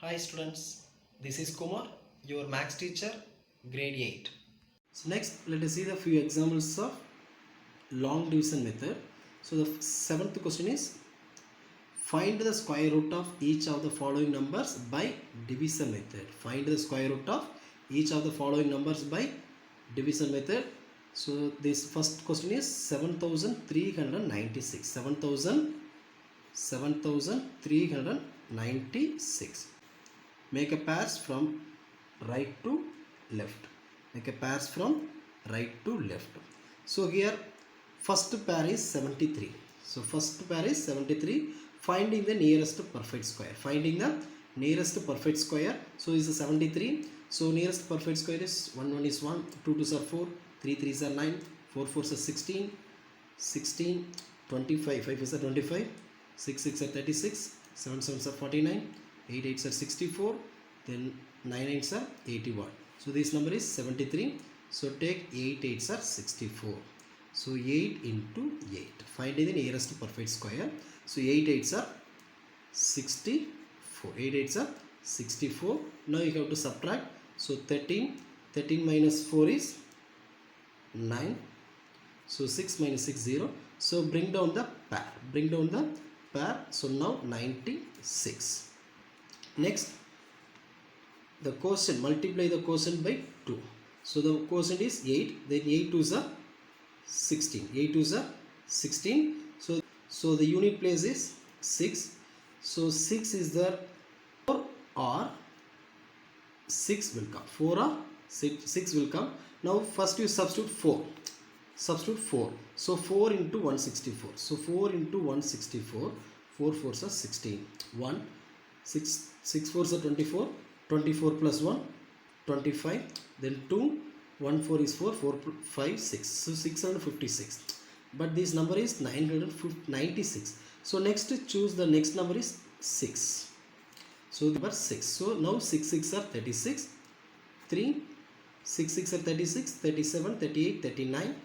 Hi students, this is Kumar, your maths teacher, grade 8. So next let us see the few examples of long division method. So the seventh question is find the square root of each of the following numbers by division method. Find the square root of each of the following numbers by division method. So this first question is 7396. 7396. Make a pairs from right to left. Make a pairs from right to left. So here first pair is 73. So first pair is 73. Finding the nearest perfect square. Finding the nearest perfect square. So is 73. So nearest perfect square is 1 is 1, 2 2s are 4, 3 3s are 9, 4 4s are 16, 16, 25, 5 is 25, 6 6 are 36, 7 7s are 49, 8 8s are 64, then 9 8s are 81. So this number is 73. So take 8 8s are 64. So 8 into 8. Find the nearest perfect square. So 8 8s are 64. 8 8s are 64. Now you have to subtract. So 13. 13 minus 4 is 9. So 6 minus 6 0. So bring down the pair. Bring down the pair. So now 96. Next, the quotient, multiply the quotient by 2. So the quotient is 8, then 8 2s are 16. 8 2s are 16. So the unit place is 6. So 6 is there, 4 or 6 will come. 4 or 6 will come. Now first you substitute 4. Substitute 4. So 4 into 164. So 4 into 164. 4 4s are 16. 1. 6 4s are 24. 24 plus 1, 25. Then 2, 1 4 is 4, 4 5 6. So 656. But this number is 996. So next choose the next number is 6. So number 6. So now 6 6 are 36. 3 6 6 are 36, 37, 38, 39.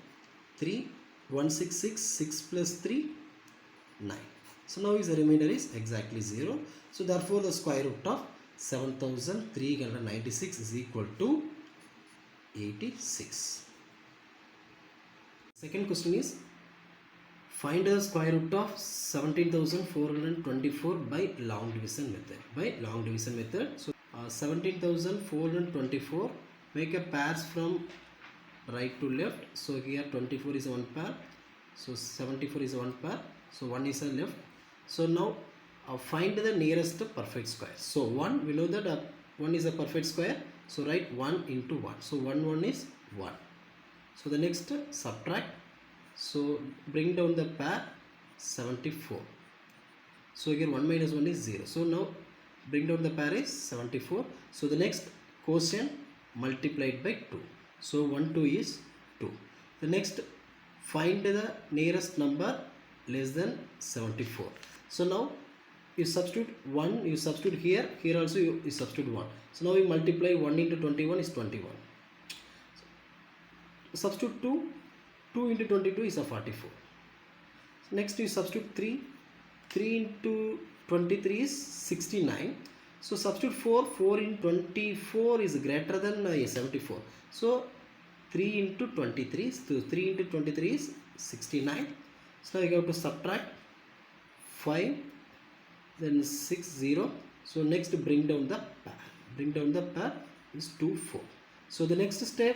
3 166, 6 plus 3 9. So now the remainder is exactly 0. So therefore the square root of 7396 is equal to 86. Second question is find the square root of 17,424 by long division method. By long division method. So 17,424, make a pairs from right to left. So here 24 is one pair. So 74 is one pair. So 1 is a left. So now find the nearest perfect square. So 1, we know that 1 is a perfect square. So write 1 into 1. So 1 1 is 1. So the next subtract. So bring down the pair 74. So here 1 minus 1 is 0. So now bring down the pair is 74. So the next quotient multiplied by 2. So 1 2 is 2. The next find the nearest number less than 74. So now you substitute 1, you substitute here also you substitute 1. So now you multiply 1 into 21 is 21. Substitute 2, 2 into 22 is a 44. Next you substitute 3, 3 into 23 is 69. So substitute 4, 4 in 24 is greater than 74. So 3 into 23, so 3 into 23 is 69. So you have to subtract 5, then 6 0. So next bring down the pair. Bring down the pair is 2 4. So the next step,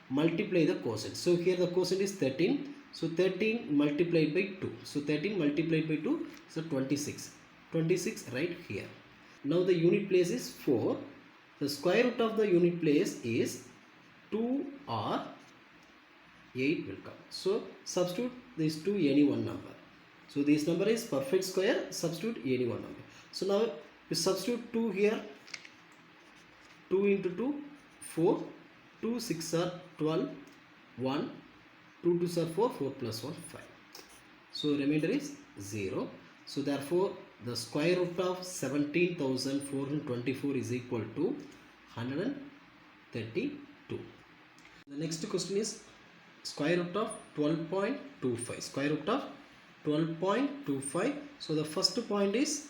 multiply the quotient. So here the quotient is 13. So 13 multiplied by 2. So 13 multiplied by 2, so 26. 26 right here. Now the unit place is 4. The square root of the unit place is 2 or 8 will come. So substitute these two any one number. So this number is perfect square, substitute any one number. So now you substitute 2 here. 2 into 2, 4. 2 6 are 12. 1. 2 2s are 4. 4 plus 1, 5. So remainder is 0. So therefore the square root of 17,424 is equal to 132. The next question is square root of 12.25. Square root of 12.25. So the first point is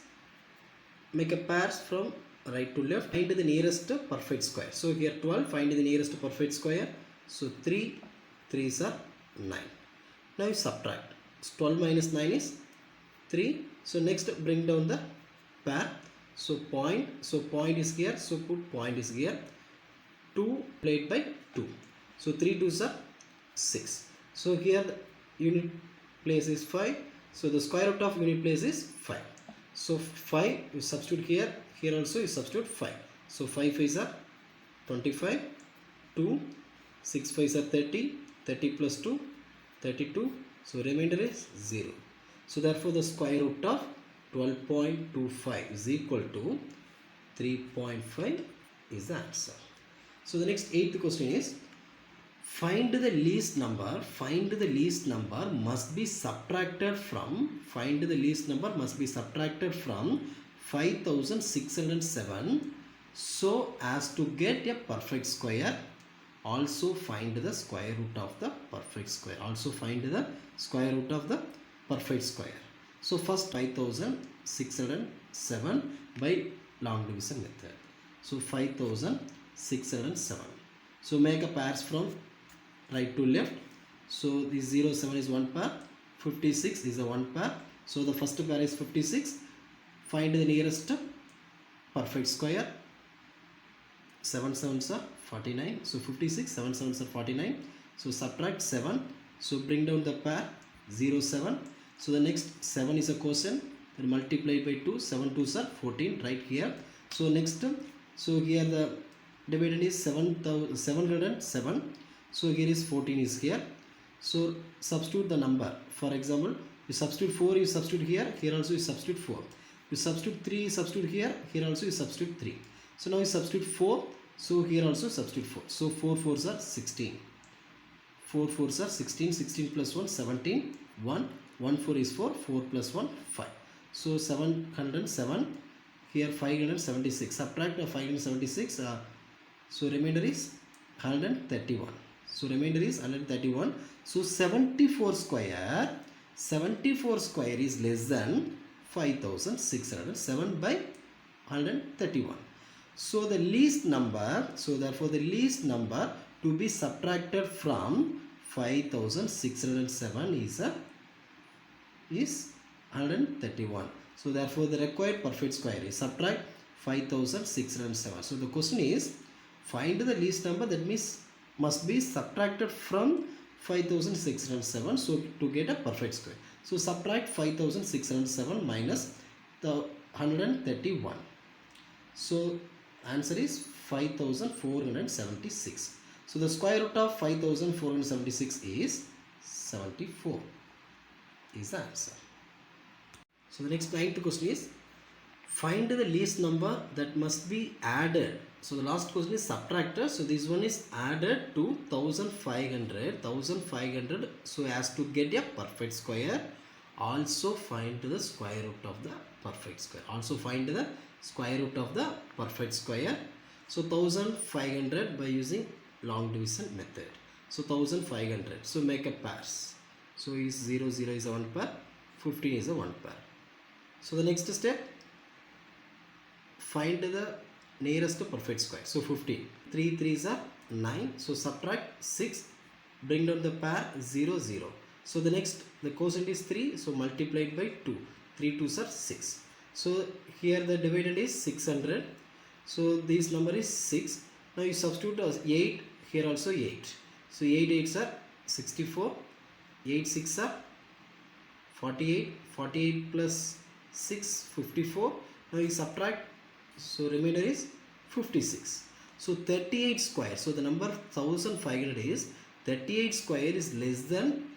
make a pairs from right to left, find the nearest perfect square. So here 12, find the nearest perfect square. So 3 3s are 9. Now you subtract. So 12 minus 9 is 3. So next bring down the pair. So point is here, so put point is here. 2 played by 2. So 3 2s are 6. So here the unit place is 5. So the square root of unit place is 5. So 5 you substitute here. Here also you substitute 5. So 5 5s are 25. 2 6 5s are 30. 30 plus 2 32. So remainder is 0. So therefore the square root of 12.25 is equal to 3.5 is the answer. So the next 8th question is, find the least number must be subtracted from 5607 so as to get a perfect square. Also find the square root of the perfect square. So first 5607 by long division method. So 5607. So make a pairs from right to left. So this 07 is one pair, 56 is a one pair. So the first pair is 56. Find the nearest perfect square. 7 sevens are 49. So 56, 7 sevens are 49. So subtract 7. So bring down the pair 07. So the next 7 is a quotient. Then multiplied by 2. 7 2s are 14 right here. So next, so here the dividend is 707. So here is 14 is here. So substitute the number. For example, you substitute 4, you substitute here. Here also you substitute 4. You substitute 3, you substitute here. Here also you substitute 3. So now you substitute 4. So here also substitute 4. So 4 4s are 16. 4 4s are 16. 16 plus 1 17. 1 1 4 is 4. 4 plus 1 5. So 707. Here 576. Subtract 576. So remainder is 131. So remainder is 131. So 74 square is less than 5607 by 131. So the least number, so therefore the least number to be subtracted from 5607 is 131. So therefore the required perfect square is subtract 5607. So the question is, find the least number, that means must be subtracted from 5607 so to get a perfect square. So subtract 5607 minus the 131. So answer is 5476. So the square root of 5476 is 74 is the answer. So the next 9th question is, find the least number that must be added. So the last question is subtracted. So this one is added to 1500 so as to get a perfect square. Also find the square root of the perfect square. So 1500 by using long division method. So 1500. So make a pairs. So is 0 0 is a one pair. 15 is a one pair. So the next step, find the nearest perfect square. So 15. 3 3s are 9. So subtract 6. Bring down the pair 0 0. So the next, the quotient is 3. So multiplied by 2. 3 2s are 6. So here the dividend is 600. So this number is 6. Now you substitute as 8. Here also 8. So 8 8s are 64. 8 6 are 48. 48 plus 6 54. Now you subtract. So remainder is 56. So 38 square. So the number 1500 is 38 square is less than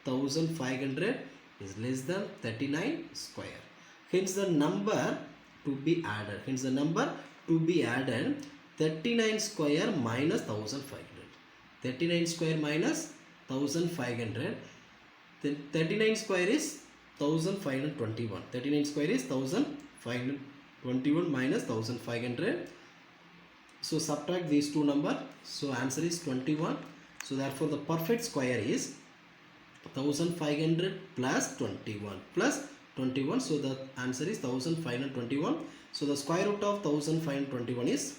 1500 is less than 39 square. Hence the number to be added. 39 square minus 1500. 39 square minus 1500. Then 39 square is 1521. 39 square is 1521 minus 1500. So subtract these two numbers. So answer is 21. So therefore the perfect square is 1500 plus 21 plus 21. So the answer is 1521. So the square root of 1521 is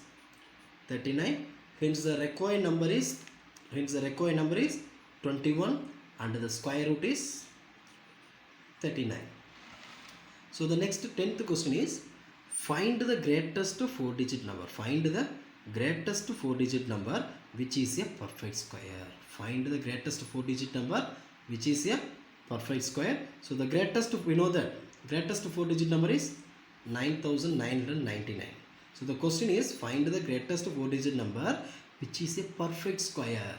39. Hence the required number is 21 and the square root is 39. So the next 10th question is find the greatest 4-digit number. Find the greatest 4-digit number which is a perfect square. Find the greatest 4-digit number which is a perfect square. So the greatest, we know that greatest 4-digit number is 9999. So the question is find the greatest 4-digit number which is a perfect square.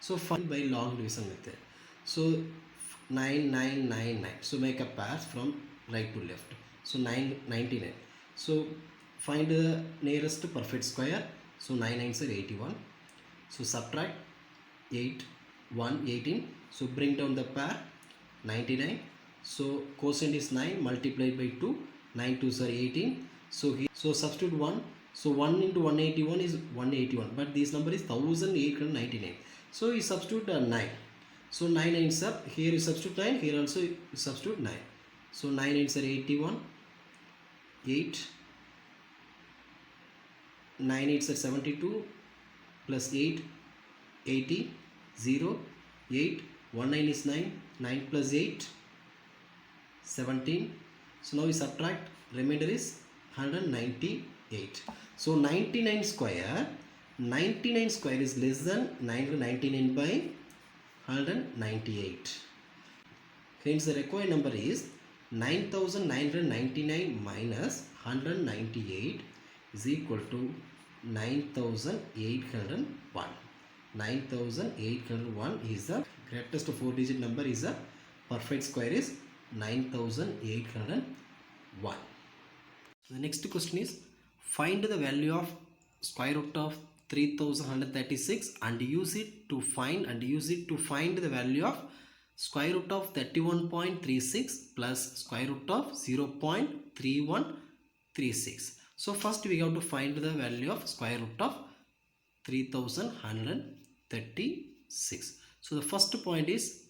So find by log division method. So 9999. So make a pair from right to left. So 999. So find the nearest perfect square. So 9 9s are 81. So subtract 8 1 18. So bring down the pair 99. So quotient is 9 multiplied by 2. 9 2s are 18. So substitute 1. So 1 into 181 is 181. But this number is 1899. So you substitute 9. So 9 9s are, here you substitute 9, here also you substitute 9. So 9 9s are 81, 8, 9 8s are 72, plus 8, 80, 0, 8, 1 9 is 9, 9 plus 8, 17. So now we subtract, remainder is 198. So 99 square is less than 999 by 198. Hence the required number is 9999 minus 198 is equal to 9801. 9801 is the greatest 4-digit number, is a perfect square is 9801. So the next question is find the value of square root of 3136 and use it to find the value of square root of 31.36 plus square root of 0.3136. So first we have to find the value of square root of 3136. So the first point is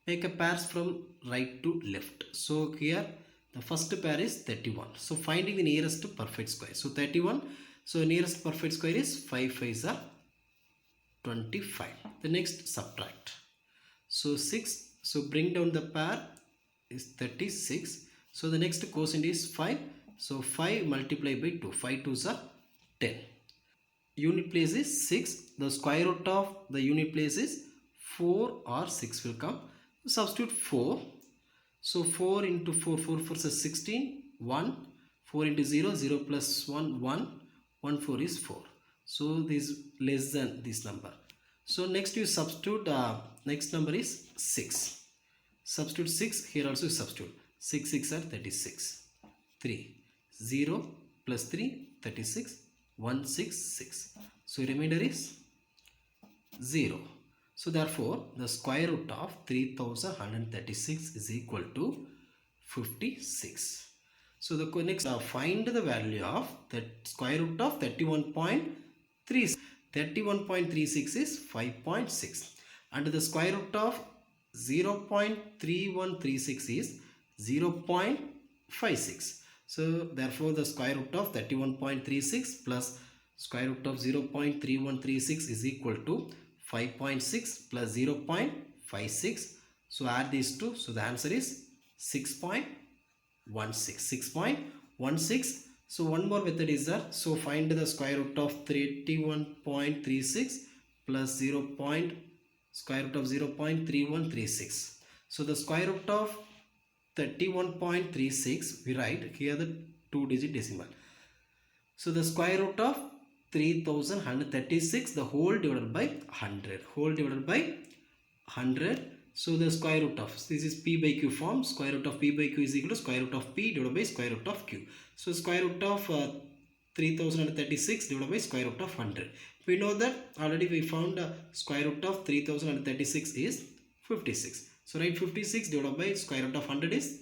make a pairs from right to left. So here the first pair is 31. So finding the nearest perfect square. So 31. So nearest perfect square is 5 5s are 25. The next subtract. So 6. So bring down the pair is 36. So the next quotient is 5. So 5 multiplied by 2. 5 2s are 10. Unit place is 6. The square root of the unit place is 4 or 6 will come. Substitute 4. So 4 into 4, 4 4 is 16, 1, 4 into 0, 0 plus 1, 1, 1 4 is 4. So this is less than this number. So next you substitute, next number is 6. Substitute 6, here also you substitute. 6 6 are 36. 3, 0 plus 3, 36, 1 6 6. So remainder is 0. So therefore, the square root of 3136 is equal to 56. So the next find the value of the square root of 31.36. 31.36 is 5.6. And the square root of 0.3136 is 0.56. So therefore, the square root of 31.36 plus square root of 0.3136 is equal to 5.6 plus 0.56. So add these two. So the answer is 6.16. 6.16. So one more method is there. So find the square root of 31.36 plus square root of 0.3136. So the square root of 31.36, we write here the 2-digit decimal. So the square root of 3136, the whole divided by 100. Whole divided by 100. So the square root of, this is p by q form. Square root of p by q is equal to square root of p divided by square root of q. So square root of 3036 divided by square root of 100. We know that already we found square root of 3036 is 56. So write 56 divided by square root of 100 is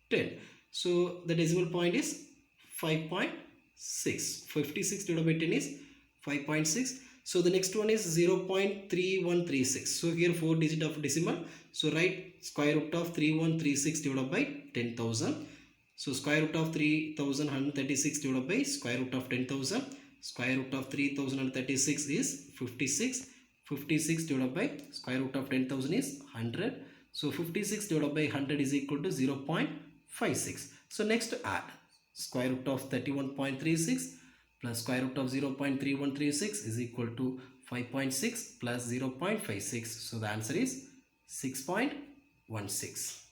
10. So the decimal point is 5.6. 56 divided by 10 is 5.6. So the next one is 0.3136. So here 4 digit of decimal. So write square root of 3136 divided by 10,000. So square root of 3136 divided by square root of 10,000. Square root of 3036 is 56. 56 divided by square root of 10,000 is 100. So 56 divided by 100 is equal to 0.56. So next add square root of 31.36 plus square root of 0.3136 is equal to 5.6 plus 0.56. So the answer is 6.16.